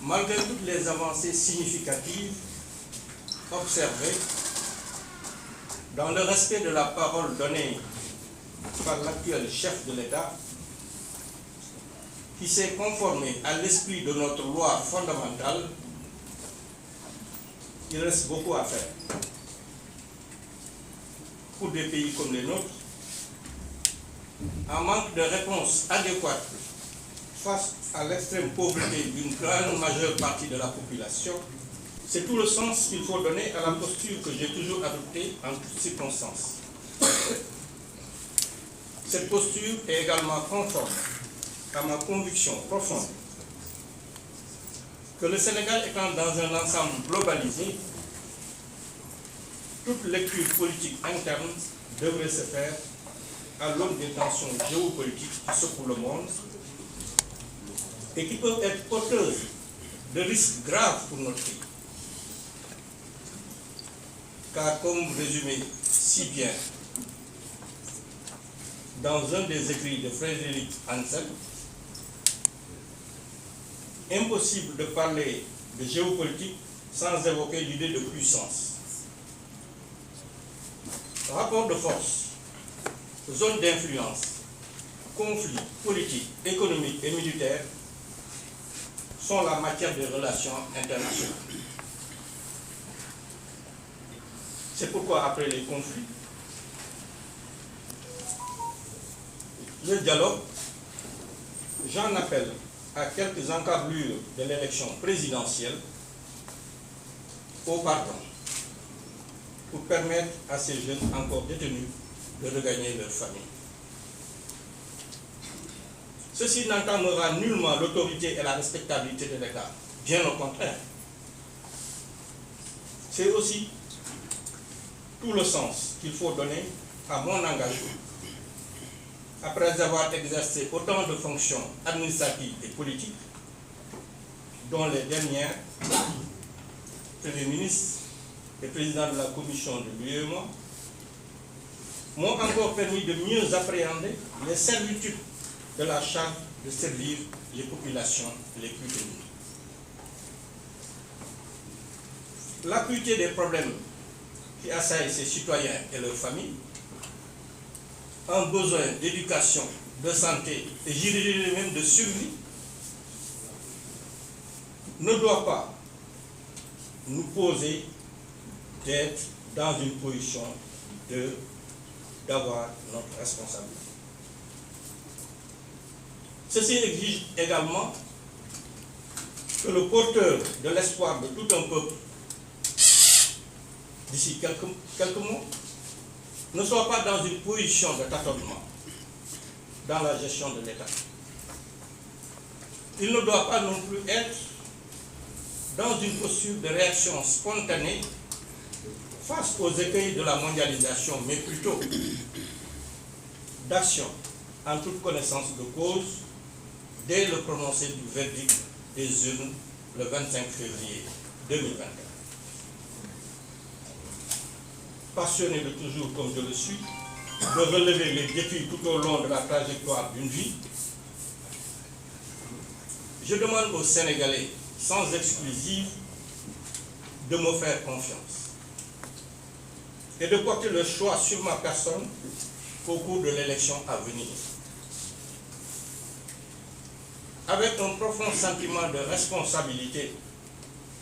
Malgré toutes les avancées significatives observées, dans le respect de la parole donnée par l'actuel chef de l'État, qui s'est conformé à l'esprit de notre loi fondamentale, il reste beaucoup à faire. Pour des pays comme les nôtres, en manque de réponse adéquate face à l'extrême pauvreté d'une grande majeure partie de la population, c'est tout le sens qu'il faut donner à la posture que j'ai toujours adoptée en toutes circonstances. Cette posture est également conforme à ma conviction profonde que le Sénégal étant dans un ensemble globalisé, toute lecture politique interne devrait se faire à l'aune des tensions géopolitiques qui secouent le monde et qui peuvent être porteuses de risques graves pour notre pays. Car comme résumé si bien dans un des écrits de Frédéric Hansen, impossible de parler de géopolitique sans évoquer l'idée de puissance. Rapport de force, zone d'influence, conflits politiques, économiques et militaires sont la matière des relations internationales. C'est pourquoi après les conflits, le dialogue, j'en appelle à quelques encablures de l'élection présidentielle au pardon, pour permettre à ces jeunes encore détenus de regagner leur famille. Ceci n'entamera nullement l'autorité et la respectabilité de l'État, bien au contraire. C'est aussi tout le sens qu'il faut donner à mon engagement, après avoir exercé autant de fonctions administratives et politiques, dont les dernières, Premier ministre et président de la commission de l'UEMOA, m'ont encore permis de mieux appréhender les servitudes de la charge de servir les populations les plus démunies. L'acuité des problèmes qui assaillent ces citoyens et leurs familles, un besoin d'éducation, de santé et je dirais même de survie, ne doit pas nous poser d'être dans une position d'avoir notre responsabilité. Ceci exige également que le porteur de l'espoir de tout un peuple, d'ici quelques mois, ne soit pas dans une position de tâtonnement dans la gestion de l'État. Il ne doit pas non plus être dans une posture de réaction spontanée face aux écueils de la mondialisation, mais plutôt d'action en toute connaissance de cause dès le prononcé du verdict des urnes le 25 février 2024. Passionné de toujours comme je le suis, de relever les défis tout au long de la trajectoire d'une vie, je demande aux Sénégalais, sans exclusive, de me faire confiance et de porter le choix sur ma personne au cours de l'élection à venir. Avec un profond sentiment de responsabilité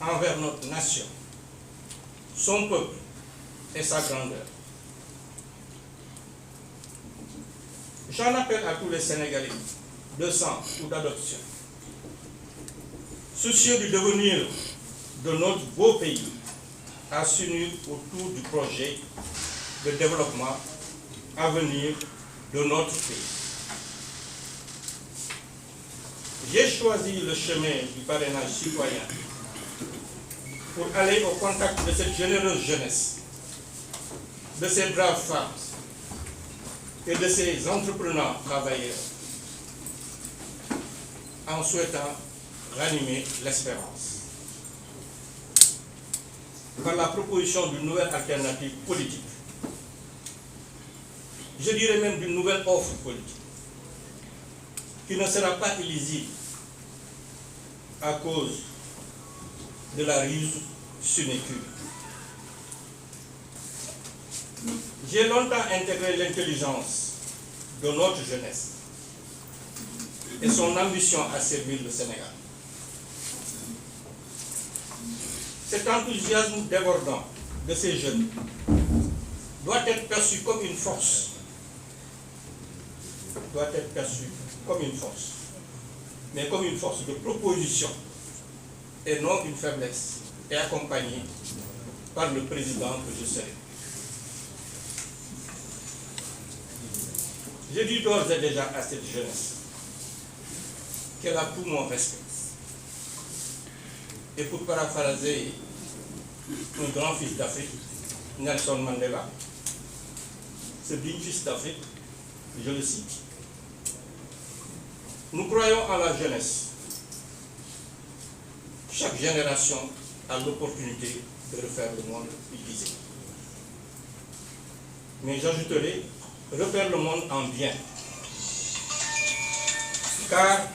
envers notre nation, son peuple et sa grandeur. J'en appelle à tous les Sénégalais, de sang ou d'adoption, soucieux du devenir de notre beau pays, à s'unir autour du projet de développement à venir de notre pays. J'ai choisi le chemin du parrainage citoyen pour aller au contact de cette généreuse jeunesse, de ces braves femmes et de ces entrepreneurs travailleurs, en souhaitant ranimer l'espérance par la proposition d'une nouvelle alternative politique, je dirais même d'une nouvelle offre politique, qui ne sera pas illisible à cause de la ruse sinécure. J'ai longtemps intégré l'intelligence de notre jeunesse et son ambition à servir le Sénégal. Cet enthousiasme débordant de ces jeunes doit être perçu comme une force. Doit être perçu comme une force, mais comme une force de proposition et non une faiblesse, et accompagné par le président que je serai. Je dis d'ores et déjà à cette jeunesse qu'elle a tout mon respect. Et pour paraphraser un grand fils d'Afrique, Nelson Mandela, ce digne fils d'Afrique, je le cite: nous croyons en la jeunesse. Chaque génération a l'opportunité de refaire le monde, il disait. Mais j'ajouterai, refaire le monde en bien. Car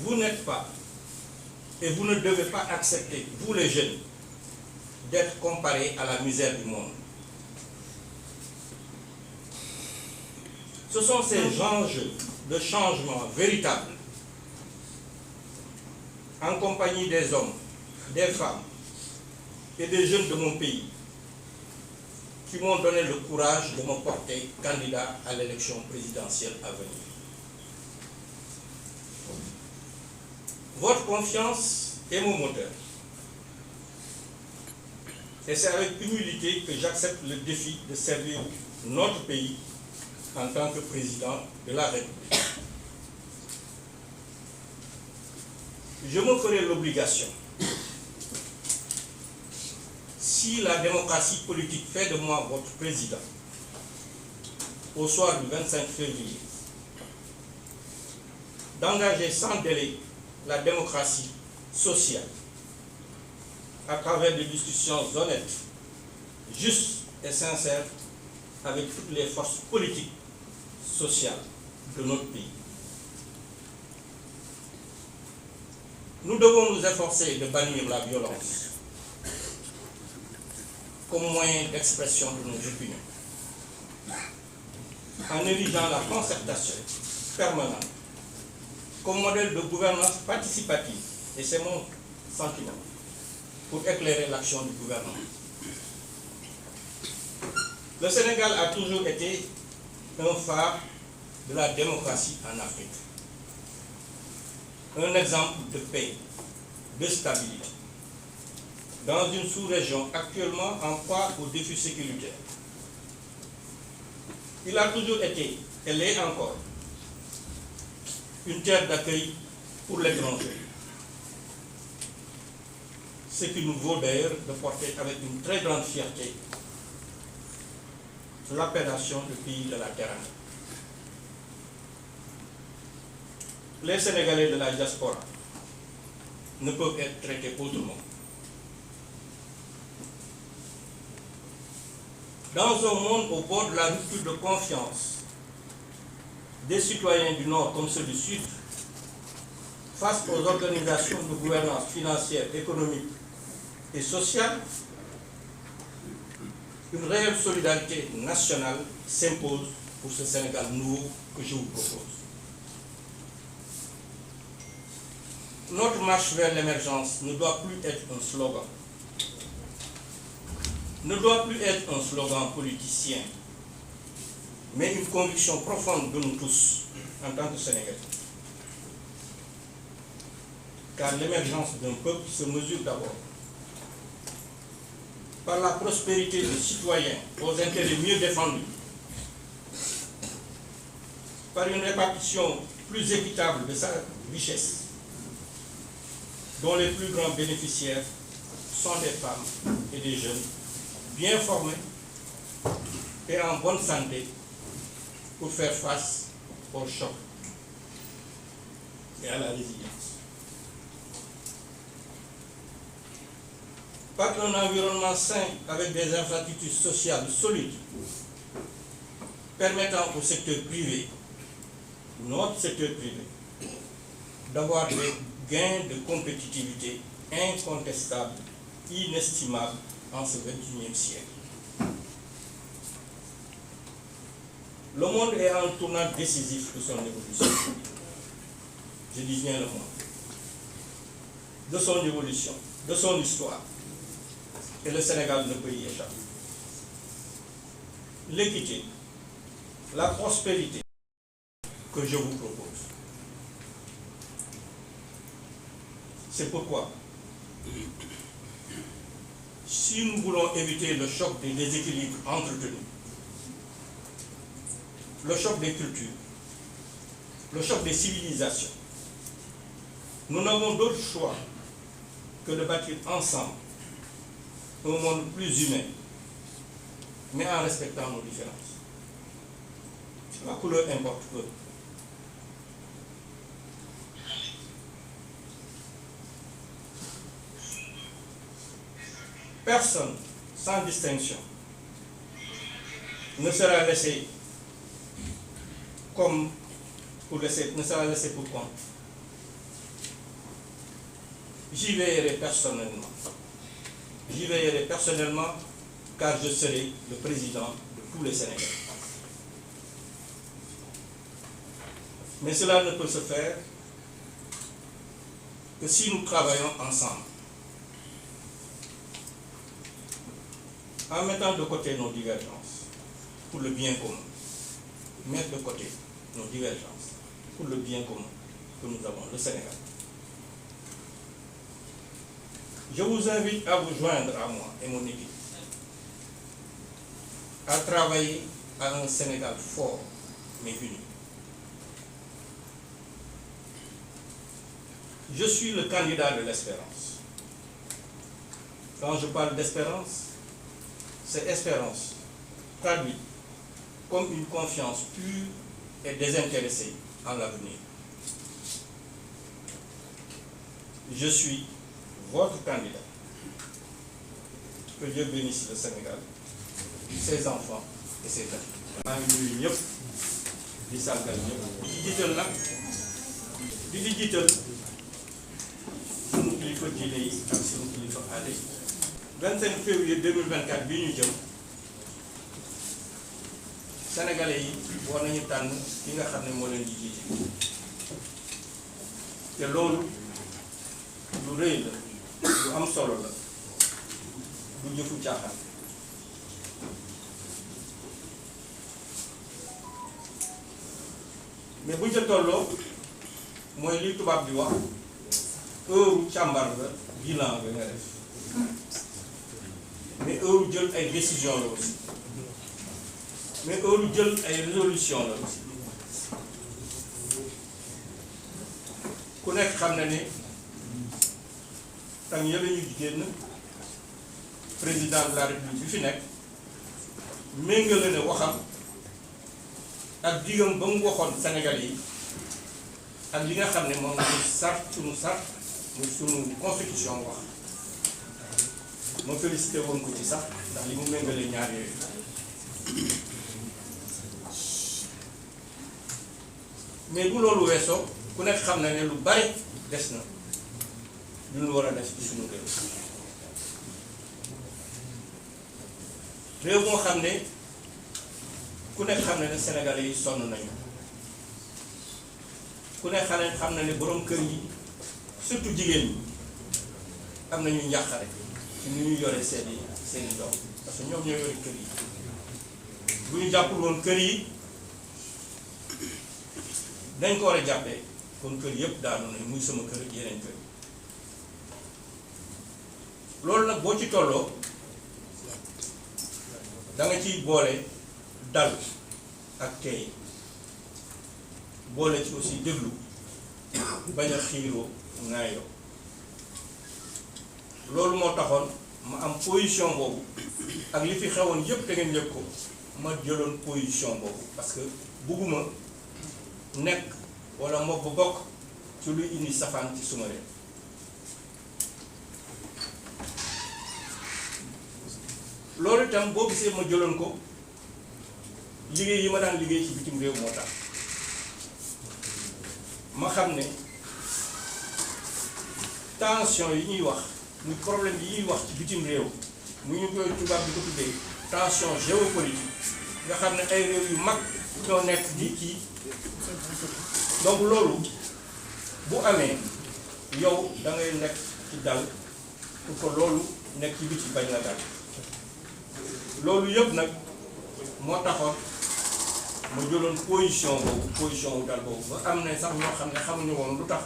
vous n'êtes pas, et vous ne devez pas accepter, vous les jeunes, d'être comparés à la misère du monde. Ce sont ces enjeux de changement véritable, en compagnie des hommes, des femmes et des jeunes de mon pays, qui m'ont donné le courage de me porter candidat à l'élection présidentielle à venir. Votre confiance est mon moteur. Et c'est avec humilité que j'accepte le défi de servir notre pays en tant que président de la République. Je me ferai l'obligation, si la démocratie politique fait de moi votre président, au soir du 25 février, d'engager sans délai la démocratie sociale à travers des discussions honnêtes, justes et sincères avec toutes les forces politiques, sociales de notre pays. Nous devons nous efforcer de bannir la violence comme moyen d'expression de nos opinions, en érigeant la concertation permanente comme modèle de gouvernance participative, et c'est mon sentiment, pour éclairer l'action du gouvernement. Le Sénégal a toujours été un phare de la démocratie en Afrique, un exemple de paix, de stabilité, dans une sous-région actuellement en proie aux défis sécuritaires. Il a toujours été, et l'est encore, une terre d'accueil pour l'étranger. Ce qui nous vaut d'ailleurs de porter avec une très grande fierté l'appellation de pays de la Teranga. Les Sénégalais de la diaspora ne peuvent être traités autrement. Dans un monde au bord de la rupture de confiance des citoyens du Nord comme ceux du Sud, face aux organisations de gouvernance financière, économique et sociale, une réelle solidarité nationale s'impose pour ce Sénégal nouveau que je vous propose. Notre marche vers l'émergence ne doit plus être un slogan, ne doit plus être un slogan politicien, mais une conviction profonde de nous tous en tant que Sénégalais. Car l'émergence d'un peuple se mesure d'abord par la prospérité des citoyens aux intérêts mieux défendus, par une répartition plus équitable de sa richesse, dont les plus grands bénéficiaires sont des femmes et des jeunes bien formés et en bonne santé pour faire face au choc et à la résilience. Par un environnement sain avec des infrastructures sociales solides permettant au secteur privé, notre secteur privé, d'avoir des gains de compétitivité incontestable, inestimable en ce XXIe siècle. Le monde est à un tournant décisif de son évolution. Je dis bien le monde. De son évolution, de son histoire. Et le Sénégal ne peut y échapper. L'équité, la prospérité que je vous propose. C'est pourquoi, si nous voulons éviter le choc des déséquilibres entretenus, le choc des cultures, le choc des civilisations, nous n'avons d'autre choix que de bâtir ensemble un monde plus humain, mais en respectant nos différences. La couleur importe peu. Personne, sans distinction, ne sera laissé comme pour laisser, ne sera laissé pour compte. J'y veillerai personnellement. J'y veillerai personnellement car je serai le président de tous les Sénégalais. Mais cela ne peut se faire que si nous travaillons ensemble. En mettant de côté nos divergences pour le bien commun. Mettre de côté nos divergences pour le bien commun que nous avons, le Sénégal. Je vous invite à vous joindre à moi et mon équipe, à travailler à un Sénégal fort mais uni. Je suis le candidat de l'espérance. Quand je parle d'espérance, c'est espérance traduite comme une confiance pure et désintéressée en l'avenir. Je suis votre candidat. Que Dieu bénisse le Sénégal, ses enfants et ses familles. maa ngi nuyu ñëpp di sargal ñëpp di jiital nag di jiital sunu kilifa diine yi ak sunu kilifa aada yi. 25 février 2024 bii ñu jëm Sénégalais yi war nañu tànn ki nga xam ne moo leen di jiite te loolu lu rëy la. lu am solo la du jëfu caaxaan mais bu ca tolloo mooy li tubaab di wax heure càmbar la bilan nga def mais heure jël ay décision la aussi mais heure jël ay résolution la aussi ku nekk xam na ne tam yële ñu génn président de la république bi fi nekk méngale ne waxam ak digam ba mu waxoon Sénégal yi ak li nga xam ne moom lañu sart suñu sart muy suñu constitution wax ma félicité woon ko ci sax ndax li mu méngale ñaar yooyu mais bu loolu weesoo ku nekk xam na ne lu bari des na lu ñu war a def ci suñu réew moo xam ne ku nekk xam ne Sénégalais yi sonn nañu ku nekk xam na ne borom kër yi surtout jigéen ñi am nañu njàqare ci ni ñu yore seeni doom parce que ñoom ñoo yore kër yi bu ñu jàppul woon kër yi dañ ko war a jàppee kon kër yëpp daanu nañ muy sama kër yeneen kër loolu nag boo ci tolloo da nga ciy boole dal ak tey boole ci aussi déglu bañ a xiiroo ŋaayoo loolu moo taxoon ma am position boobu ak li fi xewoon yépp te ngeen yëg ko ma jëloon position boobu parce que bugguma nekk wala ma bu bokk ci luy indi safaan ci suma réew loolu itam boo gisee ma jëloon ko liggéey yi ma daan liggéey ci bitim réew moo tax ma xam ne tension yi ñuy wax muy problème yi ñuy wax ci bitim réew mu ñu koy tubaab di ko tuddee tension géopolitique nga xam ne ay réew yu mag ñoo nekk di kii donc loolu bu amee yow da ngay nekk ci dal pour que loolu nekk ci biti bañ la dal loolu yëpp nag moo taxoon ma jëloon position wu dal boobu ba am na sax ñoo xam ne xamuñu woon lu tax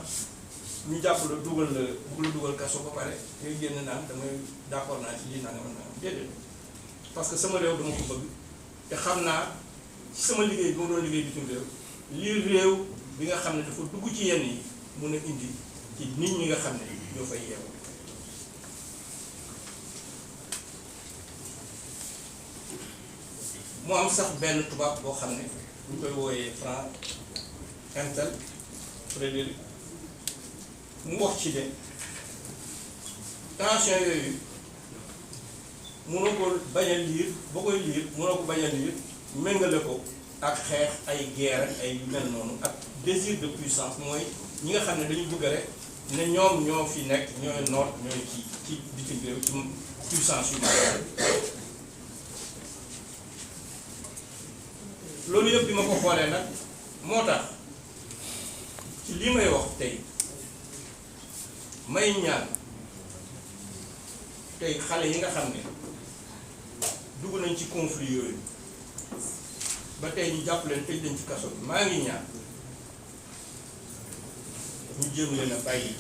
ñu jàpp la dugal la bugg la dugal kaso ba pare ngay génn naan damay d'accord naa ci lii naa nga mën naa déedéet parce que sama réew dama ko bëgg te xam naa ci sama liggéey bi ma doon liggéey bitim réew lii réew bi nga xam ne dafa dugg ci yenn yi mun a indi ci nit ñi nga xam ne ñoo fay yeewu mu am sax benn tubaab boo xam ne ñu koy wooyee Frank Intel Frédéric mu wax ci de tension yooyu mënoo ko bañ a liir boo koy liir mënoo ko bañ a liir méngale ko ak xeex ay guerre ay yu mel noonu ak désir de puissance mooy ñi nga xam ne dañu bëgg rek ne ñoom ñoo fi nekk ñooy noot ñooy ci bitim réew ci puissance yu mag loolu yëpp bi ma ko xoolee nag moo tax ci lii may wax tey may ñaan tey xale yi nga xam ne dugg nañ ci conflit yooyu ba tey ñu jàpp leen tëj leen ci kaso bi maa ngi ñaan ñu jéem leen a bàyyi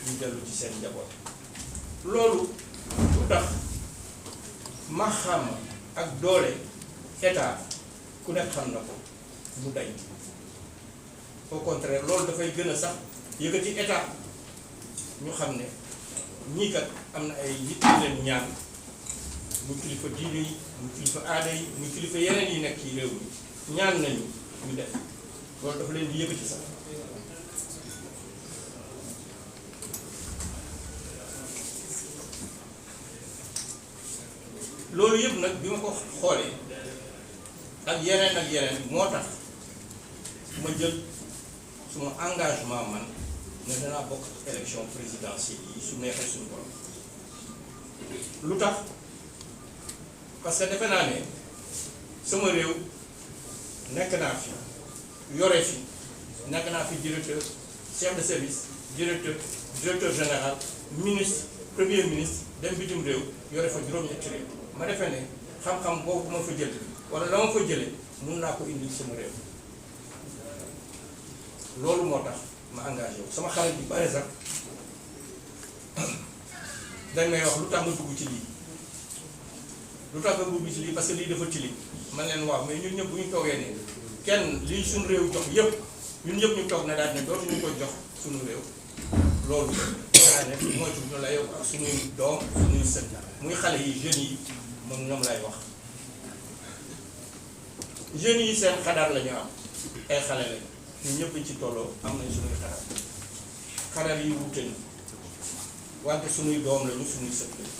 ñu dellu ci seen njaboot loolu lu tax ma xam ak doole état ku nekk xam na ko mu dañ au contraire loolu dafay gën a sax yëkkati état ñu xam ne ñii kat am na ay nit yu leen ñaan mu kilifa diine yi mu kilifa aada yi mu kilifa yeneen yi nekk ci réew mi ñaan nañu ñu def loolu dafa leen di yëkkati sax loolu yëpp nag bi ma ko xoolee ak yeneen moo tax ma jël suma engagement man ne danaa bokk élection présidentielle yi su neexee suñu borom lu tax parce que defe naa ne sama réew nekk naa fi yore fi nekk naa fi directeur chef de service directeur général ministre premier ministre dem bitim réew yore fa juróom-ñetti réew ma defe ne xam-xam boobu ma fa jël wala la ma fa jële mun naa ko indi sama réew loolu moo tax ma engagé wu sama xarit bi bare sax dañ may wax lu tax nga dugg ci lii lu tax nga dugg ci lii parce que lii dafa tilim man leen waaw mais ñun ñëpp bu ñu toogee ne kenn lii suñu réew jox yëpp ñun ñëpp ñu toog ne daal ne dootuñu ko jox suñu réew loolu daa ne moytu ñu la yow ak suñuy doom suñuy sët muy xale yi jeunes yi moom ñoom lay wax jeunes yi seen xadaar la ñu am ay xale lañu ñun ñëpp ci tolloo am nañ suñuy xadaar yi wuute na wante suñuy doom lañu suñuy sët lañu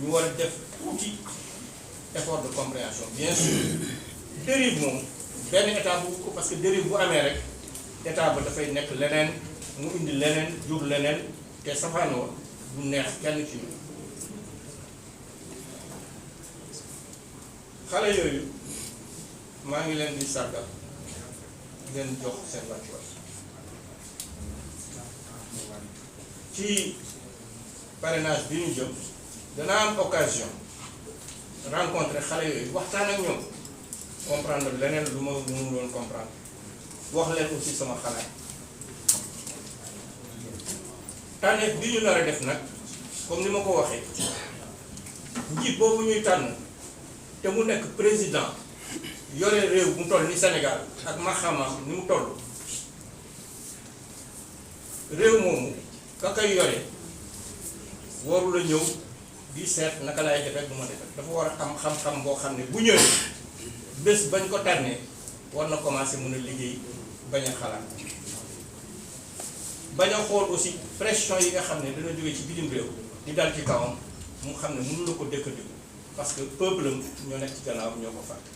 ñu war a def tuuti effort de compréhension bien sûr dérive moom benn état bu ko parce que dérive bu amee rek état ba dafay nekk leneen mu indi leneen jur leneen te safaanoo du neex kenn ci ñun xale yooyu maa ngi leen di sargal leen jox seen wàccuwaay ci parrainage bi ñu jëm dana am occasion rencontrer xale yooyu waxtaan ak ñoom comprendre leneen lu ma mënul woon comprendre wax leen aussi sama xalaat tànneef bi ñu nar a def nag comme ni ma ko waxee njiit boobu ñuy tànn te mu nekk président yore réew mu toll ni Sénégal ak maxamam ni mu toll réew moomu ka koy yore waru la ñëw di seet naka laay defee du ma defee dafa war a am xam-xam boo xam ne bu ñëwee bés bañ ko tànnee war na commencer mën a liggéey bañ a xalaat bañ a xool aussi pression yi nga xam ne dana jógee ci bitim réew di dal ci kawam mu xam ne mënu la ko dëkkandiku parce que peuple am ñoo nekk ci gannaaw ñoo ko fàtte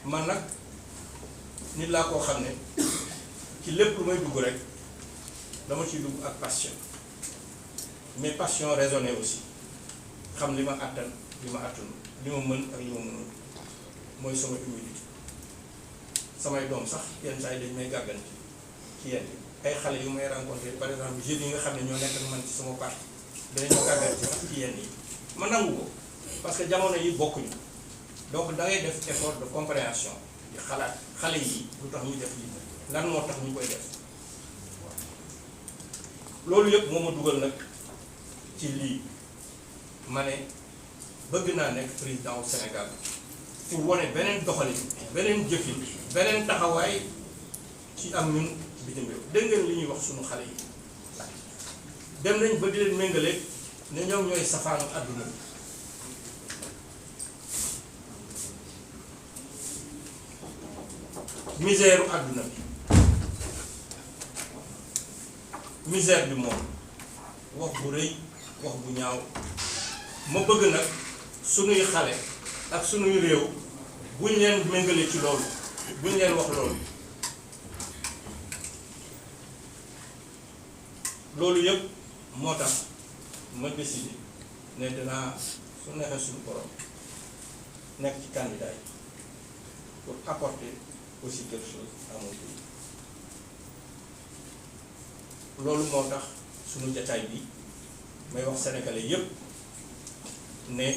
man nag nit laa koo xam ne ci lépp lu may dugg rek dama ciy dugg ak passion mais passion raisonnée aussi xam li ma àttan li ma àttanu li ma mën ak li ma mënul mooy sama humilité samay doom sax yenn saa yi dañ may gàgganti ci yenn ay xale yu may rencontré par exemple jeunes yi nga xam ne ñoo nekk ak man ci sama parti danañ ma gàgganti sax ci yenn yi ma nangu ko parce que jamono yi bokkuñu donc da ngay def effort de compréhension di xalaat xale yi lu tax ñu def lii lan moo tax ñu koy def loolu yëpp moo ma dugal nag ci lii ma ne bëgg naa nekk président au Sénégal pour wane beneen doxalin beneen jëfin beneen taxawaay ci am ñun bitim réew. dégg ngeen li ñuy wax sunu xale yi dem nañ ba di leen méngale ne ñoom ñooy safaanu àdduna bi misère u àdduna bi misère bi moom wax bu rëy wax bu ñaaw ma bëgg nag sunuy xale ak sunuy réew buñ leen méngale ci loolu buñ leen wax loolu loolu yëpp moo tax ma décidé ne danaa su neexee suñu borom nekk ci candidat yi pour apporter aussi quelque chose à mon pays loolu moo tax suñu jataay bi may wax sénégalais yëpp ne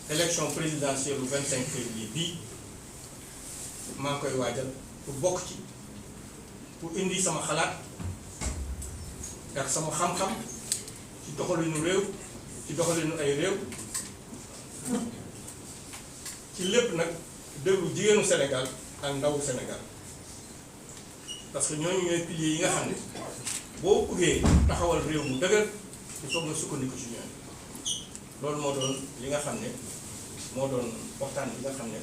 élection présidentielle lu 25 février bii maa ngi koy waajal pour bokk ci pour indi sama xalaat ak sama xam-xam ci doxalinu réew ci doxalinu ay réew ci lépp nag déglu jigéenu Sénégal ak ndawu Sénégal parce que ñooñu ñooy piliers yi nga xam ne boo bëggee taxawal réew mu dëgër il faut nga sukkandiku ci ñoom loolu moo doon li nga xam ne moo doon waxtaan bi nga xam ne